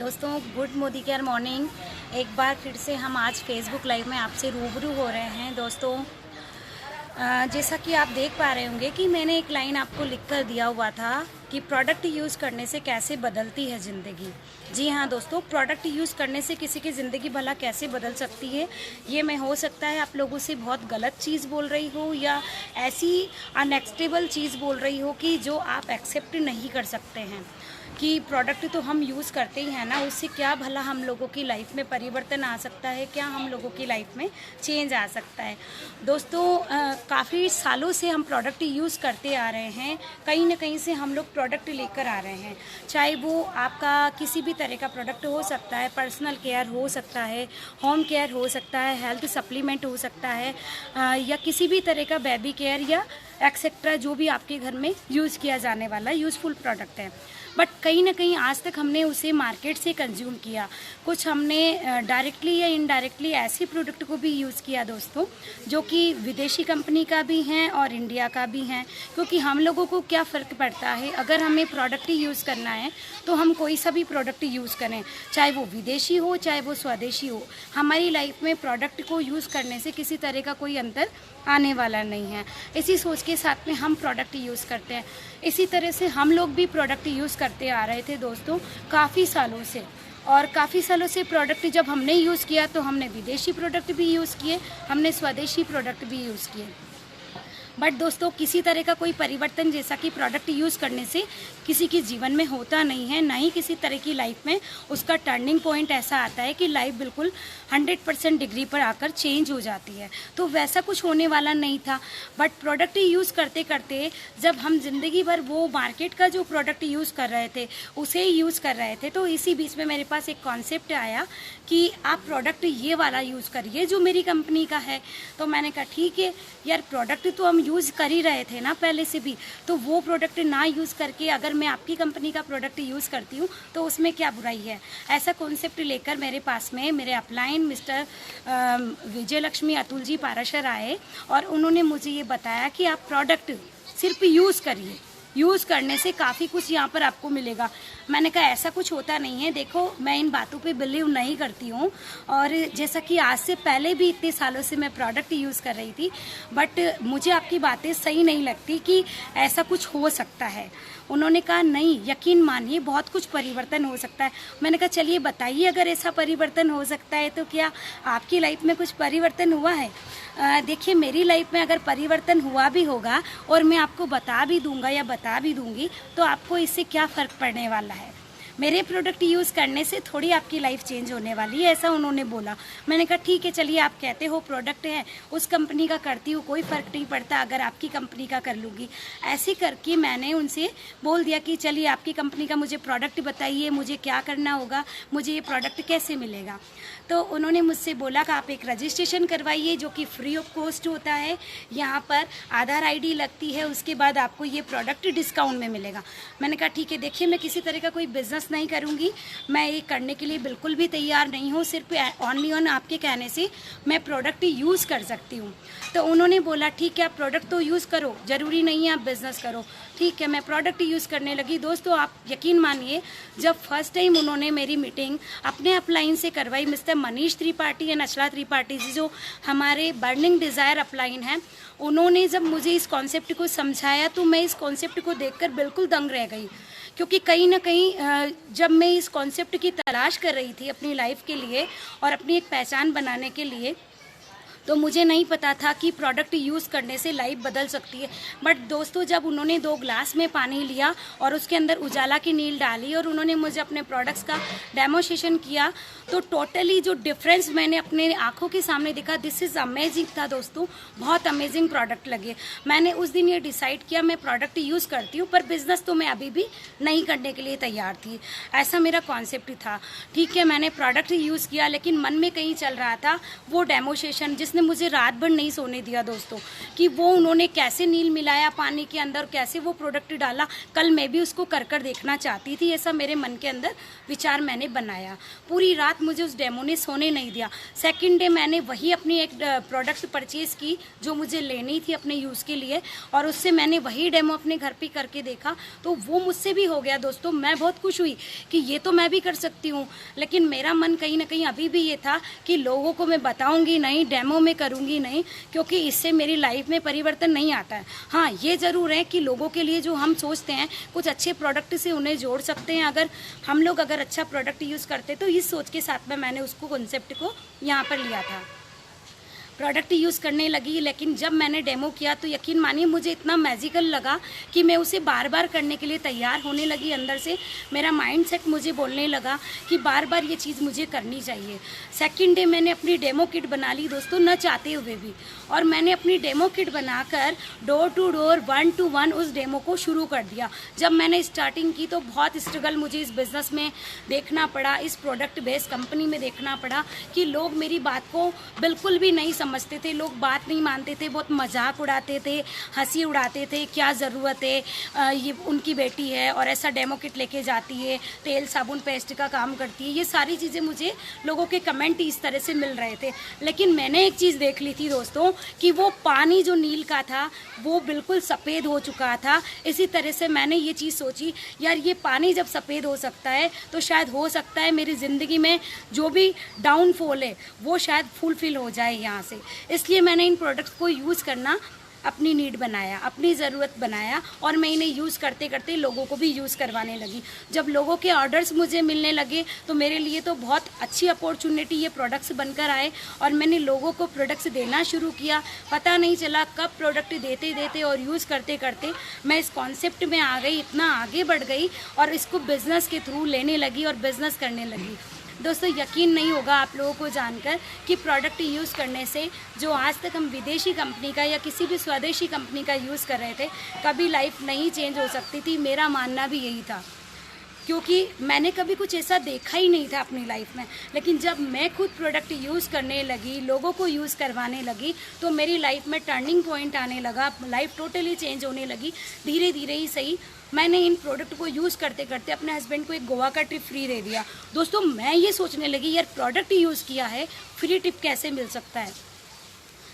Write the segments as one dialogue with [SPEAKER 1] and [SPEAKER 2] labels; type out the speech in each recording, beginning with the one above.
[SPEAKER 1] दोस्तों good Modi care morning. एक बार फिर से हम आज फेसबुक लाइव में आपसे रूबरू हो रहे हैं। दोस्तों जैसा कि आप देख पा रहे होंगे कि मैंने एक लाइन आपको लिख कर दिया हुआ था कि प्रोडक्ट यूज़ करने से कैसे बदलती है ज़िंदगी। जी हाँ दोस्तों, प्रोडक्ट यूज़ करने से किसी की ज़िंदगी भला कैसे बदल सकती है, ये मैं हो सकता है आप लोगों से बहुत गलत चीज़ बोल रही हो या ऐसी अनएक्सेप्टेबल चीज़ बोल रही हो कि जो आप एक्सेप्ट नहीं कर सकते हैं कि प्रोडक्ट तो हम यूज़ करते ही हैं ना, उससे क्या भला हम लोगों की लाइफ में परिवर्तन आ सकता है, क्या हम लोगों की लाइफ में चेंज आ सकता है। दोस्तों काफ़ी सालों से हम प्रोडक्ट यूज़ करते आ रहे हैं, कहीं ना कहीं से हम लोग प्रोडक्ट लेकर आ रहे हैं, चाहे वो आपका किसी भी तरह का प्रोडक्ट हो सकता है, पर्सनल केयर हो सकता है, होम केयर हो सकता है, हेल्थ सप्लीमेंट हो सकता है, या किसी भी तरह का बेबी केयर या एक्सेट्रा जो भी आपके घर में यूज़ किया जाने वाला यूज़फुल प्रोडक्ट है। बट कहीं ना कहीं आज तक हमने उसे मार्केट से कंज्यूम किया, कुछ हमने डायरेक्टली या इनडायरेक्टली ऐसे प्रोडक्ट को भी यूज़ किया दोस्तों जो कि विदेशी कंपनी का भी हैं और इंडिया का भी हैं। क्योंकि हम लोगों को क्या फ़र्क पड़ता है, अगर हमें प्रोडक्ट ही यूज़ करना है तो हम कोई सा भी प्रोडक्ट यूज़ करें, चाहे वो विदेशी हो चाहे वो स्वदेशी हो। हमारी लाइफ में प्रोडक्ट को यूज़ करने से किसी तरह का कोई अंतर आने वाला नहीं है। इसी सोच के साथ में हम प्रोडक्ट यूज़ करते हैं। इसी तरह से हम लोग भी प्रोडक्ट यूज़ करते आ रहे थे दोस्तों काफ़ी सालों से, और काफ़ी सालों से प्रोडक्ट जब हमने यूज़ किया तो हमने विदेशी प्रोडक्ट भी यूज़ किए, हमने स्वदेशी प्रोडक्ट भी यूज़ किए। बट दोस्तों किसी तरह का कोई परिवर्तन जैसा कि प्रोडक्ट यूज़ करने से किसी के जीवन में होता नहीं है, ना ही किसी तरह की लाइफ में उसका टर्निंग पॉइंट ऐसा आता है कि लाइफ बिल्कुल 100% डिग्री पर आकर चेंज हो जाती है। तो वैसा कुछ होने वाला नहीं था। बट प्रोडक्ट यूज़ करते करते जब हम ज़िंदगी भर वो मार्केट का जो प्रोडक्ट यूज़ कर रहे थे उसे यूज़ कर रहे थे, तो इसी बीच में मेरे पास एक कॉन्सेप्ट आया कि आप प्रोडक्ट ये वाला यूज़ करिए जो मेरी कंपनी का है। तो मैंने कहा ठीक है यार, प्रोडक्ट तो हम यूज़ कर ही रहे थे ना पहले से भी, तो वो प्रोडक्ट ना यूज़ करके अगर मैं आपकी कंपनी का प्रोडक्ट यूज़ करती हूँ तो उसमें क्या बुराई है। ऐसा कॉन्सेप्ट लेकर मेरे पास में मेरे अपलाइन मिस्टर विजय लक्ष्मी अतुल जी पाराशर आए और उन्होंने मुझे ये बताया कि आप प्रोडक्ट सिर्फ यूज़ करिए, यूज़ करने से काफ़ी कुछ यहाँ पर आपको मिलेगा। मैंने कहा ऐसा कुछ होता नहीं है, देखो मैं इन बातों पे बिलीव नहीं करती हूँ, और जैसा कि आज से पहले भी इतने सालों से मैं प्रोडक्ट यूज़ कर रही थी, बट मुझे आपकी बातें सही नहीं लगती कि ऐसा कुछ हो सकता है। उन्होंने कहा नहीं, यकीन मानिए बहुत कुछ परिवर्तन हो सकता है। मैंने कहा चलिए बताइए, अगर ऐसा परिवर्तन हो सकता है तो क्या आपकी लाइफ में कुछ परिवर्तन हुआ है। देखिए मेरी लाइफ में अगर परिवर्तन हुआ भी होगा और मैं आपको बता भी दूंगा या बता भी दूंगी तो आपको इससे क्या फ़र्क पड़ने वाला है। मेरे प्रोडक्ट यूज़ करने से थोड़ी आपकी लाइफ चेंज होने वाली है, ऐसा उन्होंने बोला। मैंने कहा ठीक है चलिए, आप कहते हो प्रोडक्ट है उस कंपनी का करती हूँ, कोई फ़र्क नहीं पड़ता अगर आपकी कंपनी का कर लूँगी। ऐसे करके मैंने उनसे बोल दिया कि चलिए आपकी कंपनी का मुझे प्रोडक्ट बताइए, मुझे क्या करना होगा, मुझे ये प्रोडक्ट कैसे मिलेगा। तो उन्होंने मुझसे बोला कि आप एक रजिस्ट्रेशन करवाइए जो कि फ्री ऑफ कॉस्ट होता है, यहाँ पर आधार ID लगती है, उसके बाद आपको ये प्रोडक्ट डिस्काउंट में मिलेगा। मैंने कहा ठीक है, देखिए मैं किसी तरह का कोई बिजनेस नहीं करूँगी, मैं ये करने के लिए बिल्कुल भी तैयार नहीं हूँ, सिर्फ ऑनली ऑन आपके कहने से मैं प्रोडक्ट यूज़ कर सकती हूँ। तो उन्होंने बोला ठीक है आप प्रोडक्ट तो यूज़ करो, ज़रूरी नहीं है आप बिज़नेस करो। ठीक है, मैं प्रोडक्ट यूज़ करने लगी। दोस्तों आप यकीन मानिए, जब फर्स्ट टाइम उन्होंने मेरी मीटिंग अपने अपलाइन से करवाई, मिस्टर मनीष त्रिपाठी एंड अचला त्रिपाठी जी जो हमारे बर्निंग डिज़ायर अपलाइन हैं, उन्होंने जब मुझे इस कॉन्सेप्ट को समझाया तो मैं इस कॉन्सेप्ट को देखकर बिल्कुल दंग रह गई। क्योंकि कहीं ना कहीं जब मैं इस कॉन्सेप्ट की तलाश कर रही थी अपनी लाइफ के लिए और अपनी एक पहचान बनाने के लिए, तो मुझे नहीं पता था कि प्रोडक्ट यूज़ करने से लाइफ बदल सकती है। बट दोस्तों जब उन्होंने 2 ग्लास में पानी लिया और उसके अंदर उजाला की नील डाली और उन्होंने मुझे अपने प्रोडक्ट्स का डेमोस्ट्रेशन किया, तो टोटली जो डिफरेंस मैंने अपने आंखों के सामने देखा, दिस इज़ अमेजिंग था दोस्तों, बहुत अमेजिंग प्रोडक्ट लगे। मैंने उस दिन ये डिसाइड किया मैं प्रोडक्ट यूज़ करती हूँ, पर बिज़नेस तो मैं अभी भी नहीं करने के लिए तैयार थी, ऐसा मेरा कॉन्सेप्ट था। ठीक है, मैंने प्रोडक्ट यूज़ किया, लेकिन मन में कहीं चल रहा था वो डेमोस्ट्रेशन जिस जिसने मुझे रात भर नहीं सोने दिया दोस्तों, कि वो उन्होंने कैसे नील मिलाया पानी के अंदर, कैसे वो प्रोडक्ट डाला। कल मैं भी उसको कर देखना चाहती थी, ऐसा मेरे मन के अंदर विचार मैंने बनाया। पूरी रात मुझे उस डेमो ने सोने नहीं दिया। सेकंड डे मैंने वही अपनी एक प्रोडक्ट परचेज़ की जो मुझे लेनी थी अपने यूज़ के लिए, और उससे मैंने वही डेमो अपने घर पे करके देखा तो वो मुझसे भी हो गया दोस्तों। मैं बहुत खुश हुई कि ये तो मैं भी कर सकती हूँ, लेकिन मेरा मन कहीं ना कहीं अभी भी ये था कि लोगों को मैं बताऊंगी नहीं, डेमो में करूंगी नहीं, क्योंकि इससे मेरी लाइफ में परिवर्तन नहीं आता है। हाँ, ये ज़रूर है कि लोगों के लिए जो हम सोचते हैं कुछ अच्छे प्रोडक्ट से उन्हें जोड़ सकते हैं। अगर हम लोग अगर अच्छा प्रोडक्ट यूज़ करते तो इस सोच के साथ में मैंने उसको कॉन्सेप्ट को यहाँ पर लिया था। प्रोडक्ट यूज़ करने लगी, लेकिन जब मैंने डेमो किया तो यकीन मानिए मुझे इतना मैजिकल लगा कि मैं उसे बार बार करने के लिए तैयार होने लगी। अंदर से मेरा माइंडसेट मुझे बोलने लगा कि बार बार ये चीज़ मुझे करनी चाहिए। सेकंड डे मैंने अपनी डेमो किट बना ली दोस्तों, न चाहते हुए भी, और मैंने अपनी डेमो किट बनाकर डोर टू डोर 1 to 1 उस डेमो को शुरू कर दिया। जब मैंने स्टार्टिंग की तो बहुत स्ट्रगल मुझे इस बिज़नेस में देखना पड़ा, इस प्रोडक्ट बेस्ड कंपनी में देखना पड़ा कि लोग मेरी बात को बिल्कुल भी नहीं समझते थे, लोग बात नहीं मानते थे, बहुत मजाक उड़ाते थे, हंसी उड़ाते थे। क्या ज़रूरत है, ये उनकी बेटी है और ऐसा डेमो किट लेके जाती है, तेल साबुन पेस्ट का काम करती है, ये सारी चीज़ें मुझे लोगों के कमेंट इस तरह से मिल रहे थे। लेकिन मैंने एक चीज़ देख ली थी दोस्तों कि वो पानी जो नील का था वो बिल्कुल सफ़ेद हो चुका था। इसी तरह से मैंने ये चीज़ सोची, यार ये पानी जब सफ़ेद हो सकता है तो शायद हो सकता है मेरी ज़िंदगी में जो भी डाउनफॉल है वो शायद फुलफिल हो जाए यहाँ से। इसलिए मैंने इन प्रोडक्ट्स को यूज़ करना अपनी नीड बनाया, अपनी ज़रूरत बनाया, और मैं इन्हें यूज़ करते करते लोगों को भी यूज़ करवाने लगी। जब लोगों के ऑर्डर्स मुझे मिलने लगे तो मेरे लिए तो बहुत अच्छी अपॉर्चुनिटी ये प्रोडक्ट्स बनकर आए, और मैंने लोगों को प्रोडक्ट्स देना शुरू किया। पता नहीं चला कब प्रोडक्ट देते देते और यूज़ करते करते मैं इस कॉन्सेप्ट में आ गई, इतना आगे बढ़ गई और इसको बिज़नेस के थ्रू लेने लगी और बिज़नेस करने लगी। दोस्तों यकीन नहीं होगा आप लोगों को जानकर कि प्रोडक्ट यूज़ करने से जो आज तक हम विदेशी कंपनी का या किसी भी स्वदेशी कंपनी का यूज़ कर रहे थे, कभी लाइफ नहीं चेंज हो सकती थी। मेरा मानना भी यही था, क्योंकि मैंने कभी कुछ ऐसा देखा ही नहीं था अपनी लाइफ में। लेकिन जब मैं खुद प्रोडक्ट यूज़ करने लगी, लोगों को यूज़ करवाने लगी, तो मेरी लाइफ में टर्निंग पॉइंट आने लगा, लाइफ टोटली चेंज होने लगी। धीरे धीरे ही सही, मैंने इन प्रोडक्ट को यूज़ करते करते अपने हस्बैंड को एक गोवा का ट्रिप फ्री दे दिया। दोस्तों मैं ये सोचने लगी, यार प्रोडक्ट यूज़ किया है, फ्री ट्रिप कैसे मिल सकता है।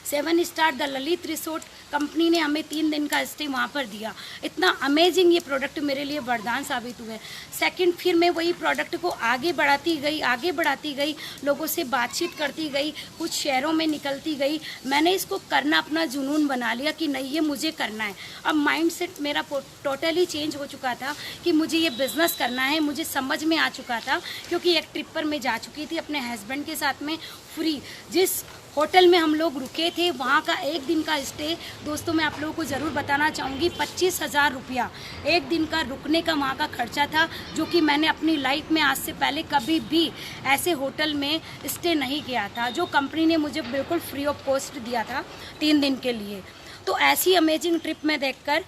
[SPEAKER 1] 7 star the Lalit resort company ने हमें 3 दिन का स्टे वहाँ पर दिया। इतना अमेजिंग ये प्रोडक्ट मेरे लिए वरदान साबित हुए। सेकंड, फिर मैं वही प्रोडक्ट को आगे बढ़ाती गई, लोगों से बातचीत करती गई, कुछ शहरों में निकलती गई। मैंने इसको करना अपना जुनून बना लिया कि नहीं ये मुझे करना है। अब माइंडसेट मेरा टोटली चेंज हो चुका था कि मुझे ये बिज़नेस करना है। मुझे समझ में आ चुका था, क्योंकि एक ट्रिप पर मैं जा चुकी थी अपने हस्बैंड के साथ में फ्री। जिस होटल में हम लोग रुके थे वहाँ का एक दिन का स्टे दोस्तों मैं आप लोगों को ज़रूर बताना चाहूँगी, 25,000 रुपया एक दिन का रुकने का वहाँ का खर्चा था, जो कि मैंने अपनी लाइफ में आज से पहले कभी भी ऐसे होटल में स्टे नहीं किया था, जो कंपनी ने मुझे बिल्कुल फ्री ऑफ कॉस्ट दिया था 3 दिन के लिए। तो ऐसी अमेजिंग ट्रिप में देखकर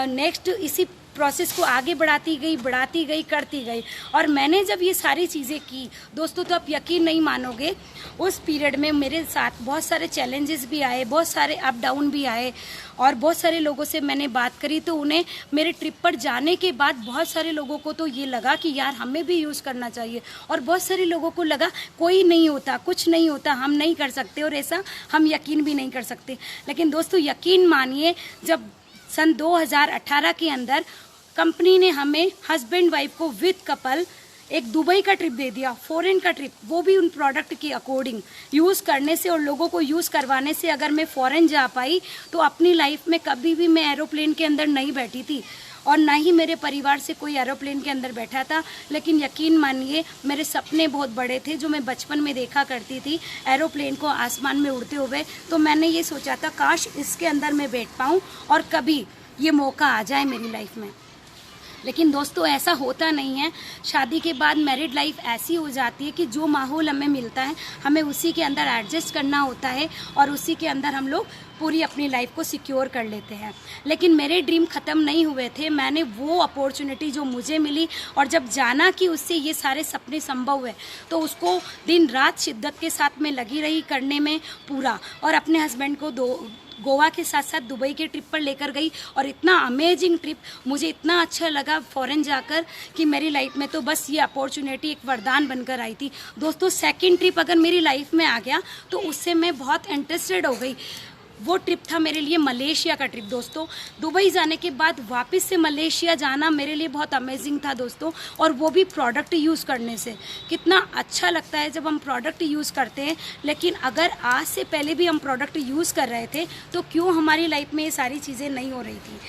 [SPEAKER 1] नेक्स्ट इसी प्रोसेस को आगे बढ़ाती गई, करती गई। और मैंने जब ये सारी चीज़ें की दोस्तों, तो आप यकीन नहीं मानोगे, उस पीरियड में मेरे साथ बहुत सारे चैलेंजेस भी आए, बहुत सारे अप डाउन भी आए, और बहुत सारे लोगों से मैंने बात करी तो उन्हें मेरे ट्रिप पर जाने के बाद बहुत सारे लोगों को तो ये लगा कि यार हमें भी यूज़ करना चाहिए, और बहुत सारे लोगों को लगा कोई नहीं होता, कुछ नहीं होता, हम नहीं कर सकते, और ऐसा हम यकीन भी नहीं कर सकते। लेकिन दोस्तों यकीन मानिए, जब सन 2018 के अंदर कंपनी ने हमें हस्बैंड वाइफ को विद कपल एक दुबई का ट्रिप दे दिया, फॉरेन का ट्रिप, वो भी उन प्रोडक्ट के अकॉर्डिंग यूज़ करने से और लोगों को यूज़ करवाने से अगर मैं फॉरेन जा पाई तो अपनी लाइफ में कभी भी मैं एरोप्लेन के अंदर नहीं बैठी थी, और ना ही मेरे परिवार से कोई एरोप्लेन के अंदर बैठा था। लेकिन यकीन मानिए मेरे सपने बहुत बड़े थे, जो मैं बचपन में देखा करती थी एरोप्लेन को आसमान में उड़ते हुए। तो मैंने ये सोचा था काश इसके अंदर मैं बैठ पाऊँ और कभी ये मौका आ जाए मेरी लाइफ में। लेकिन दोस्तों ऐसा होता नहीं है। शादी के बाद मैरिड लाइफ ऐसी हो जाती है कि जो माहौल हमें मिलता है हमें उसी के अंदर एडजस्ट करना होता है और उसी के अंदर हम लोग पूरी अपनी लाइफ को सिक्योर कर लेते हैं। लेकिन मेरे ड्रीम ख़त्म नहीं हुए थे। मैंने वो अपॉर्चुनिटी जो मुझे मिली और जब जाना कि उससे ये सारे सपने संभव हुए तो उसको दिन रात शिद्दत के साथ में लगी रही करने में पूरा, और अपने हस्बैंड को गोवा के साथ साथ दुबई के ट्रिप पर लेकर गई। और इतना अमेजिंग ट्रिप, मुझे इतना अच्छा लगा फॉरेन जाकर कि मेरी लाइफ में तो बस ये अपॉर्चुनिटी एक वरदान बनकर आई थी। दोस्तों सेकंड ट्रिप अगर मेरी लाइफ में आ गया तो उससे मैं बहुत इंटरेस्टेड हो गई। वो ट्रिप था मेरे लिए मलेशिया का ट्रिप। दोस्तों दुबई जाने के बाद वापस से मलेशिया जाना मेरे लिए बहुत अमेजिंग था दोस्तों, और वो भी प्रोडक्ट यूज़ करने से। कितना अच्छा लगता है जब हम प्रोडक्ट यूज़ करते हैं। लेकिन अगर आज से पहले भी हम प्रोडक्ट यूज़ कर रहे थे तो क्यों हमारी लाइफ में ये सारी चीज़ें नहीं हो रही थी।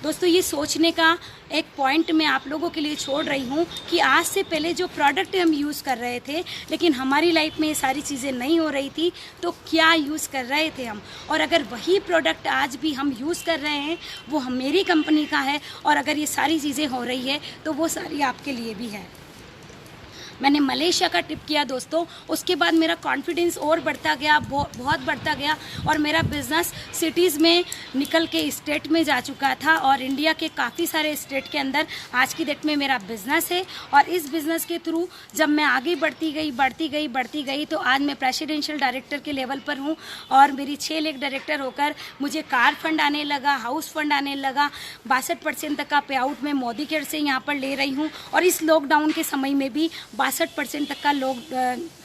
[SPEAKER 1] दोस्तों ये सोचने का एक पॉइंट मैं आप लोगों के लिए छोड़ रही हूँ कि आज से पहले जो प्रोडक्ट हम यूज़ कर रहे थे लेकिन हमारी लाइफ में ये सारी चीज़ें नहीं हो रही थी तो क्या यूज़ कर रहे थे हम। और अगर वही प्रोडक्ट आज भी हम यूज़ कर रहे हैं, वो मेरी कंपनी का है, और अगर ये सारी चीज़ें हो रही है तो वो सारी आपके लिए भी है। मैंने मलेशिया का ट्रिप किया दोस्तों, उसके बाद मेरा कॉन्फिडेंस और बढ़ता गया, बहुत बढ़ता गया, और मेरा बिज़नेस सिटीज़ में निकल के स्टेट में जा चुका था और इंडिया के काफ़ी सारे स्टेट के अंदर आज की डेट में मेरा बिज़नेस है। और इस बिज़नेस के थ्रू जब मैं आगे बढ़ती गई तो आज मैं प्रेसिडेंशियल डायरेक्टर के लेवल पर हूँ और मेरी 6 लाख डायरेक्टर होकर मुझे कार फंड आने लगा, हाउस फंड आने लगा। 62% तक का पे आउट मैं मोदी केयर से यहाँ पर ले रही हूँ, और इस लॉकडाउन के समय में भी 62% तक का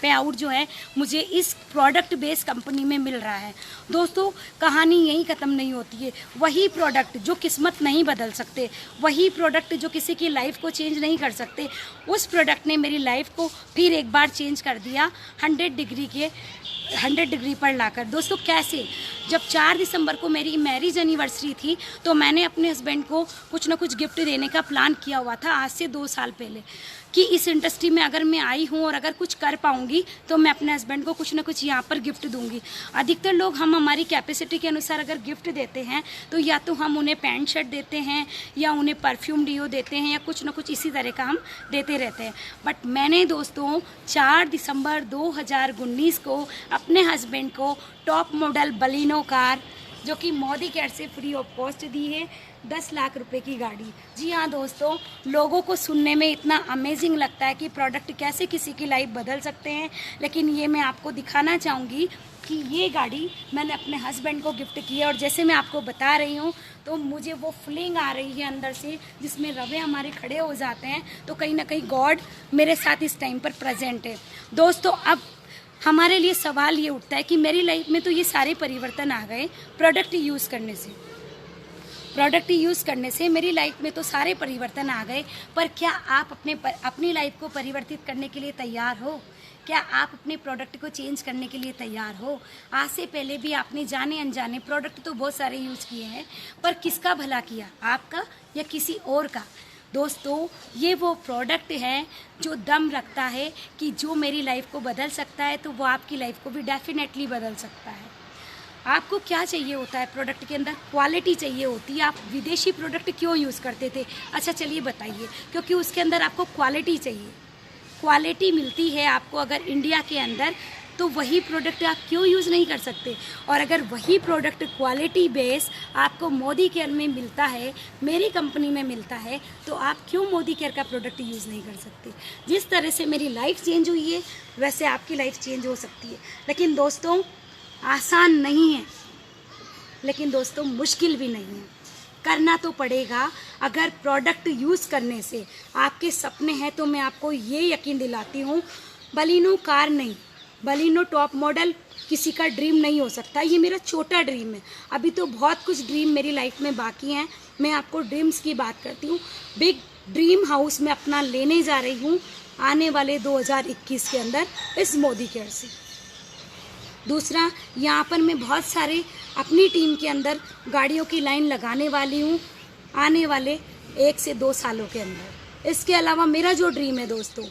[SPEAKER 1] पे आउट जो है मुझे इस प्रोडक्ट बेस्ड कंपनी में मिल रहा है। दोस्तों कहानी यहीं ख़त्म नहीं होती है। वही प्रोडक्ट जो किस्मत नहीं बदल सकते, वही प्रोडक्ट जो किसी की लाइफ को चेंज नहीं कर सकते, उस प्रोडक्ट ने मेरी लाइफ को फिर एक बार चेंज कर दिया 100 डिग्री पर लाकर। दोस्तों कैसे, जब 4 दिसंबर को मेरी मैरिज एनिवर्सरी थी तो मैंने अपने हस्बैंड को कुछ ना कुछ गिफ्ट देने का प्लान किया हुआ था आज से 2 साल पहले कि इस इंडस्ट्री में अगर मैं आई हूँ और अगर कुछ कर पाऊँगी तो मैं अपने हस्बैंड को कुछ ना कुछ यहाँ पर गिफ्ट दूँगी। अधिकतर लोग हम हमारी कैपेसिटी के अनुसार अगर गिफ्ट देते हैं तो या तो हम उन्हें पैंट शर्ट देते हैं या उन्हें परफ्यूम डिओ देते हैं या कुछ ना कुछ इसी तरह का हम देते रहते हैं। बट मैंने दोस्तों 4 दिसंबर 2019 को अपने हस्बैंड को टॉप मॉडल बलिनो कार, जो कि मोदी केयर से फ्री ऑफ कॉस्ट दी है, 10 लाख रुपए की गाड़ी। जी हाँ दोस्तों, लोगों को सुनने में इतना अमेजिंग लगता है कि प्रोडक्ट कैसे किसी की लाइफ बदल सकते हैं, लेकिन ये मैं आपको दिखाना चाहूँगी कि ये गाड़ी मैंने अपने हस्बैंड को गिफ्ट की है। और जैसे मैं आपको बता रही हूँ तो मुझे वो फीलिंग आ रही है अंदर से जिसमें रवे हमारे खड़े हो जाते हैं, तो कहीं ना कहीं गॉड मेरे साथ इस टाइम पर प्रेजेंट है। दोस्तों अब हमारे लिए सवाल ये उठता है कि मेरी लाइफ में तो ये सारे परिवर्तन आ गए प्रोडक्ट यूज़ करने से मेरी लाइफ में तो सारे परिवर्तन आ गए, पर क्या आप अपनी लाइफ को परिवर्तित करने के लिए तैयार हो? क्या आप अपने प्रोडक्ट को चेंज करने के लिए तैयार हो? आज से पहले भी आपने जाने अनजाने प्रोडक्ट तो बहुत सारे यूज़ किए हैं, पर किसका भला किया, आपका या किसी और का? दोस्तों ये वो प्रोडक्ट है जो दम रखता है कि जो मेरी लाइफ को बदल सकता है तो वो आपकी लाइफ को भी डेफिनेटली बदल सकता है। आपको क्या चाहिए होता है प्रोडक्ट के अंदर? क्वालिटी चाहिए होती है। आप विदेशी प्रोडक्ट क्यों यूज़ करते थे? अच्छा चलिए बताइए, क्योंकि उसके अंदर आपको क्वालिटी चाहिए। क्वालिटी मिलती है आपको अगर इंडिया के अंदर, तो वही प्रोडक्ट आप क्यों यूज़ नहीं कर सकते? और अगर वही प्रोडक्ट क्वालिटी बेस आपको मोदी केयर में मिलता है, मेरी कंपनी में मिलता है, तो आप क्यों मोदी केयर का प्रोडक्ट यूज़ नहीं कर सकते? जिस तरह से मेरी लाइफ चेंज हुई है वैसे आपकी लाइफ चेंज हो सकती है। लेकिन दोस्तों आसान नहीं है, लेकिन दोस्तों मुश्किल भी नहीं है। करना तो पड़ेगा। अगर प्रोडक्ट यूज़ करने से आपके सपने हैं तो मैं आपको ये यकीन दिलाती हूँ, बलिनो कार नहीं, बलिनो टॉप मॉडल किसी का ड्रीम नहीं हो सकता। ये मेरा छोटा ड्रीम है। अभी तो बहुत कुछ ड्रीम मेरी लाइफ में बाकी हैं। मैं आपको ड्रीम्स की बात करती हूँ। बिग ड्रीम हाउस में अपना लेने जा रही हूँ आने वाले 2021 के अंदर इस मोदी केयर से। दूसरा, यहाँ पर मैं बहुत सारे अपनी टीम के अंदर गाड़ियों की लाइन लगाने वाली हूँ आने वाले 1 से 2 सालों के अंदर। इसके अलावा मेरा जो ड्रीम है दोस्तों,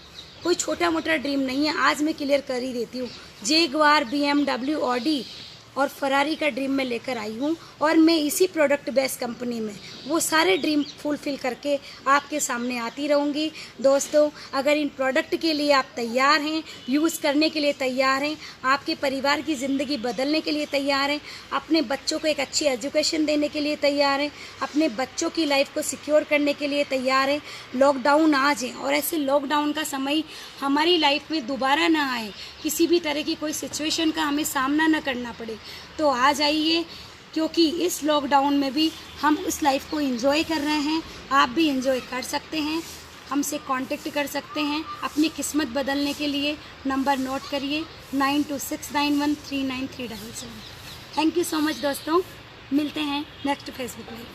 [SPEAKER 1] कोई छोटा मोटा ड्रीम नहीं है। आज मैं क्लियर कर ही देती हूँ। जेगुआर, BMW, ऑडी और फरारी का ड्रीम मैं लेकर आई हूँ, और मैं इसी प्रोडक्ट बेस्ड कंपनी में वो सारे ड्रीम फुलफिल करके आपके सामने आती रहूँगी। दोस्तों, अगर इन प्रोडक्ट के लिए आप तैयार हैं, यूज़ करने के लिए तैयार हैं, आपके परिवार की ज़िंदगी बदलने के लिए तैयार हैं, अपने बच्चों को एक अच्छी एजुकेशन देने के लिए तैयार हैं, अपने बच्चों की लाइफ को सिक्योर करने के लिए तैयार हैं, लॉकडाउन आ जाए और ऐसे लॉकडाउन का समय हमारी लाइफ में दोबारा ना आए, किसी भी तरह की कोई सिचुएशन का हमें सामना ना करना पड़े, तो आ जाइए, क्योंकि इस लॉकडाउन में भी हम उस लाइफ को एंजॉय कर रहे हैं। आप भी एंजॉय कर सकते हैं, हमसे कांटेक्ट कर सकते हैं अपनी किस्मत बदलने के लिए। नंबर नोट करिए 9269139377। थैंक यू सो मच दोस्तों, मिलते हैं नेक्स्ट फेसबुक लाइव।